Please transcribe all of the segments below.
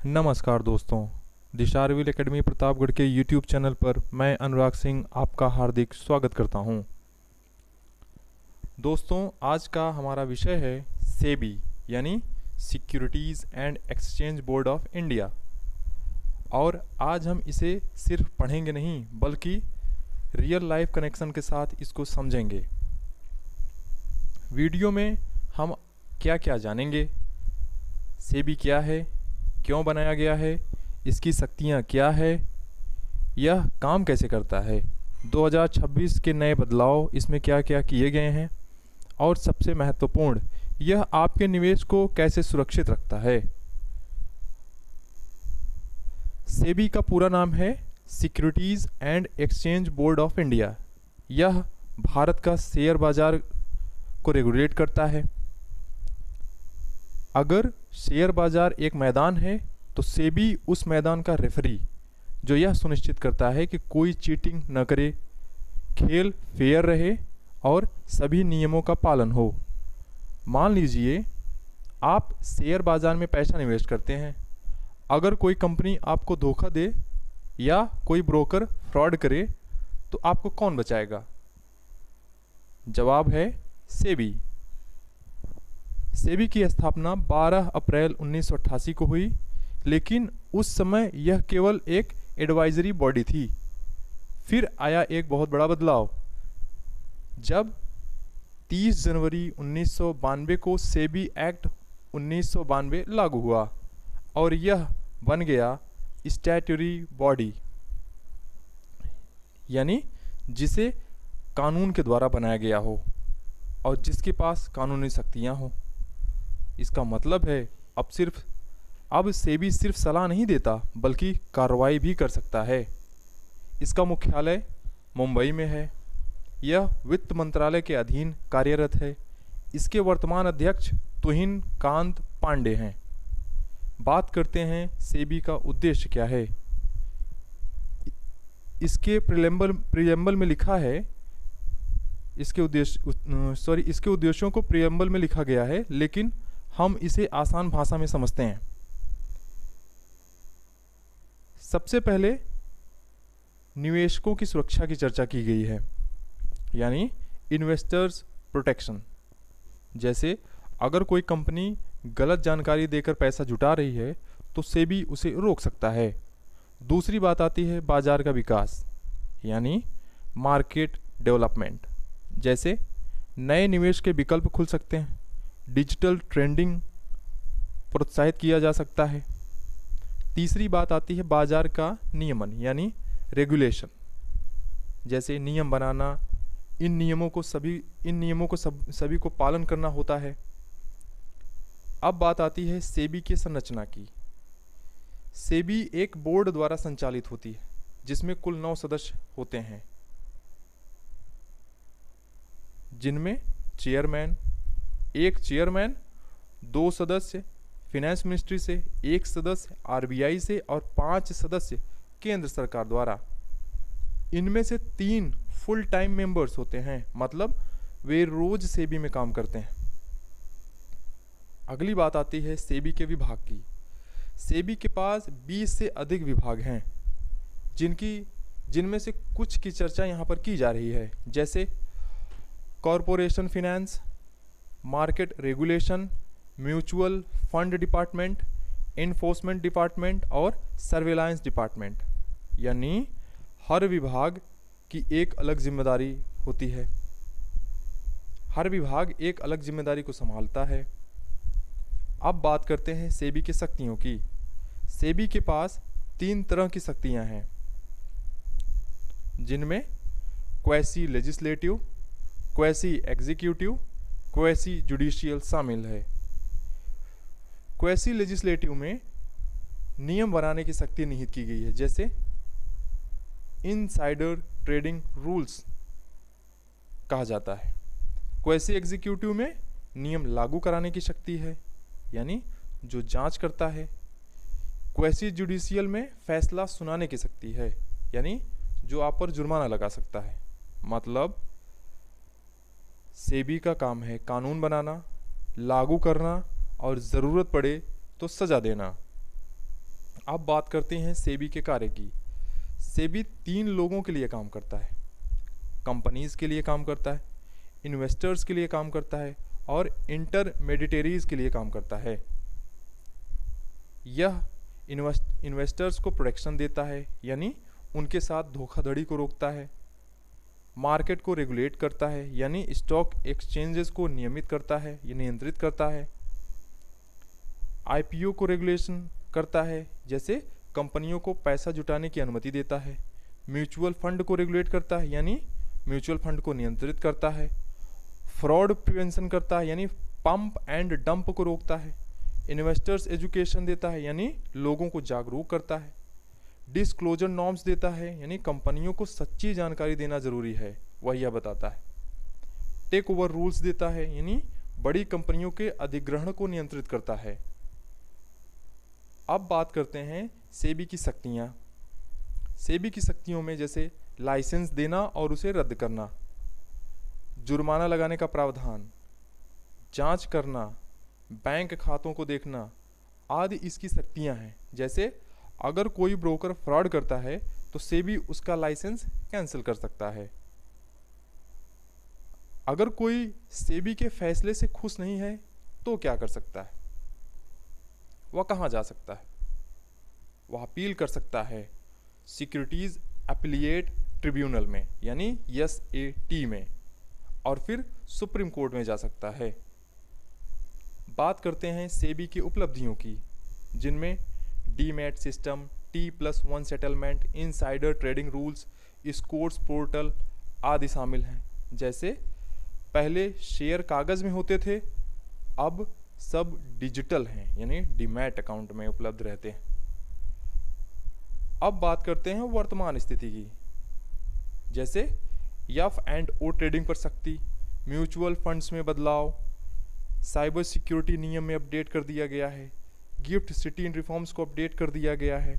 नमस्कार दोस्तों। दिशारविल एकेडमी प्रतापगढ़ के यूट्यूब चैनल पर मैं अनुराग सिंह आपका हार्दिक स्वागत करता हूं। दोस्तों, आज का हमारा विषय है सेबी यानी securities and exchange board of India. और आज हम इसे सिर्फ पढ़ेंगे नहीं बल्कि रियल लाइफ कनेक्शन के साथ इसको समझेंगे। वीडियो में हम क्या क्या जानेंगे, सेबी क्या है, क्यों बनाया गया है, इसकी शक्तियाँ क्या है, यह काम कैसे करता है, 2026 के नए बदलाव इसमें क्या क्या किए गए हैं, और सबसे महत्वपूर्ण, यह आपके निवेश को कैसे सुरक्षित रखता है। सेबी का पूरा नाम है securities and exchange board of India. यह भारत का शेयर बाजार को रेगुलेट करता है। अगर शेयर बाजार एक मैदान है तो सेबी उस मैदान का रेफरी, जो यह सुनिश्चित करता है कि कोई चीटिंग न करे, खेल फेयर रहे और सभी नियमों का पालन हो। मान लीजिए आप शेयर बाजार में पैसा निवेश करते हैं। अगर कोई कंपनी आपको धोखा दे या कोई ब्रोकर फ्रॉड करे तो आपको कौन बचाएगा? जवाब है सेबी। सेबी की स्थापना 12 अप्रैल 1988 को हुई, लेकिन उस समय यह केवल एक एडवाइजरी बॉडी थी। फिर आया एक बहुत बड़ा बदलाव जब 30 जनवरी 1992 को सेबी एक्ट 1992 लागू हुआ और यह बन गया स्टैट्यूटरी बॉडी, यानी जिसे कानून के द्वारा बनाया गया हो और जिसके पास कानूनी शक्तियाँ हों। इसका मतलब है अब सेबी सिर्फ सलाह नहीं देता बल्कि कार्रवाई भी कर सकता है। इसका मुख्यालय मुंबई में है। यह वित्त मंत्रालय के अधीन कार्यरत है। इसके वर्तमान अध्यक्ष तुहिन कांत पांडे हैं। बात करते हैं सेबी का उद्देश्य क्या है। इसके प्रियम्बल में लिखा है, इसके उद्देश्यों को प्रियम्बल में लिखा गया है, लेकिन हम इसे आसान भाषा में समझते हैं। सबसे पहले निवेशकों की सुरक्षा की चर्चा की गई है, यानी इन्वेस्टर्स प्रोटेक्शन। जैसे अगर कोई कंपनी गलत जानकारी देकर पैसा जुटा रही है तो सेबी उसे रोक सकता है। दूसरी बात आती है बाजार का विकास, यानी मार्केट डेवलपमेंट। जैसे नए निवेश के विकल्प खुल सकते हैं, डिजिटल ट्रेंडिंग प्रोत्साहित किया जा सकता है। तीसरी बात आती है बाजार का नियमन, यानी रेगुलेशन। जैसे नियम बनाना, इन नियमों को सभी को पालन करना होता है। अब बात आती है सेबी की संरचना की। सेबी एक बोर्ड द्वारा संचालित होती है जिसमें कुल 9 सदस्य होते हैं, जिनमें एक चेयरमैन, 2 सदस्य फिनेंस मिनिस्ट्री से, 1 सदस्य आरबीआई से और 5 सदस्य केंद्र सरकार द्वारा। इनमें से 3 फुल टाइम मेंबर्स होते हैं, मतलब वे रोज सेबी में काम करते हैं। अगली बात आती है सेबी के विभाग की। सेबी के पास 20 से अधिक विभाग हैं, जिनमें से कुछ की चर्चा यहाँ पर की जा रही है। जैसे corporation finance, market regulation, mutual fund department, enforcement department और सर्वेलांस डिपार्टमेंट। यानी हर विभाग की एक अलग जिम्मेदारी होती है। हर विभाग एक अलग जिम्मेदारी को संभालता है। अब बात करते हैं सेबी की शक्तियों की। सेबी के पास 3 तरह की शक्तियां हैं, जिनमें quasi legislative, quasi executive, quasi judicial शामिल है। क्वेसी लेजिस्लेटिव में नियम बनाने की शक्ति निहित की गई है, जैसे इनसाइडर ट्रेडिंग रूल्स कहा जाता है। क्वेसी एग्जीक्यूटिव में नियम लागू कराने की शक्ति है, यानी जो जांच करता है। क्वेसी जुडिशियल में फैसला सुनाने की शक्ति है, यानी जो आप पर जुर्माना लगा सकता है। मतलब सेबी का काम है कानून बनाना, लागू करना और ज़रूरत पड़े तो सज़ा देना। अब बात करते हैं सेबी के कार्य की। सेबी 3 लोगों के लिए काम करता है। कंपनीज के लिए काम करता है, इन्वेस्टर्स के लिए काम करता है और इंटरमेडिटेरीज के लिए काम करता है। यह इन्वेस्टर्स को प्रोटेक्शन देता है, यानी उनके साथ धोखाधड़ी को रोकता है। मार्केट को रेगुलेट करता है, यानी स्टॉक एक्सचेंजेस को नियमित करता है या नियंत्रित करता है। आईपीओ को रेगुलेशन करता है, जैसे कंपनियों को पैसा जुटाने की अनुमति देता है। म्यूचुअल फंड को रेगुलेट करता है, यानी म्यूचुअल फंड को नियंत्रित करता है। फ्रॉड प्रिवेंशन करता है, यानी पंप एंड डंप को रोकता है। इन्वेस्टर्स एजुकेशन देता है, यानी लोगों को जागरूक करता है। डिस्क्लोजर नॉर्म्स देता है, यानी कंपनियों को सच्ची जानकारी देना जरूरी है, वह यह बताता है। टेक ओवर रूल्स देता है, यानी बड़ी कंपनियों के अधिग्रहण को नियंत्रित करता है। अब बात करते हैं सेबी की शक्तियाँ। सेबी की शक्तियों में जैसे लाइसेंस देना और उसे रद्द करना, जुर्माना लगाने का प्रावधान, जांच करना, बैंक खातों को देखना आदि इसकी शक्तियां हैं। जैसे अगर कोई ब्रोकर फ्रॉड करता है तो सेबी उसका लाइसेंस कैंसिल कर सकता है। अगर कोई सेबी के फैसले से खुश नहीं है तो क्या कर सकता है? वह कहाँ जा सकता है? वह अपील कर सकता है सिक्योरिटीज अपीलिएट ट्रिब्यूनल में, यानी SAT में, और फिर सुप्रीम कोर्ट में जा सकता है। बात करते हैं सेबी की उपलब्धियों की, जिनमें demat system, T+1 settlement, insider trading rules, scores portal आदि शामिल हैं। जैसे पहले शेयर कागज़ में होते थे, अब सब डिजिटल हैं, यानी डीमैट अकाउंट में उपलब्ध रहते हैं। अब बात करते हैं वर्तमान स्थिति की, जैसे F&O ट्रेडिंग पर सख्ती, म्यूचुअल फंड्स में बदलाव, साइबर सिक्योरिटी नियम में अपडेट कर दिया गया है, गिफ्ट सिटी इन रिफॉर्म्स को अपडेट कर दिया गया है।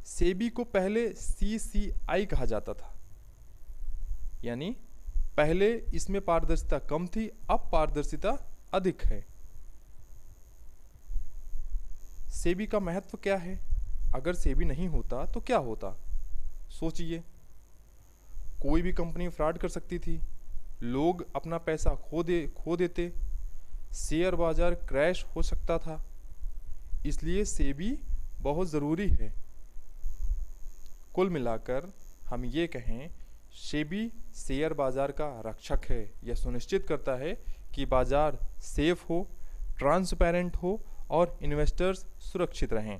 सेबी को पहले CCI कहा जाता था, यानी पहले इसमें पारदर्शिता कम थी, अब पारदर्शिता अधिक है। सेबी का महत्व क्या है? अगर सेबी नहीं होता तो क्या होता? सोचिए, कोई भी कंपनी फ्रॉड कर सकती थी, लोग अपना पैसा खो देते, शेयर बाजार क्रैश हो सकता था। इसलिए सेबी बहुत ज़रूरी है। कुल मिलाकर हम ये कहें, सेबी शेयर बाजार का रक्षक है। यह सुनिश्चित करता है कि बाजार सेफ हो, ट्रांसपेरेंट हो और इन्वेस्टर्स सुरक्षित रहें।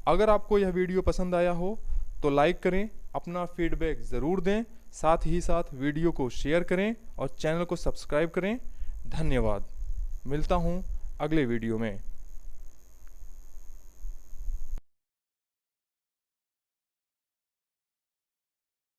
अगर आपको यह वीडियो पसंद आया हो तो लाइक करें, अपना फीडबैक ज़रूर दें, साथ ही साथ वीडियो को शेयर करें और चैनल को सब्सक्राइब करें। धन्यवाद। मिलता हूँ अगले वीडियो में।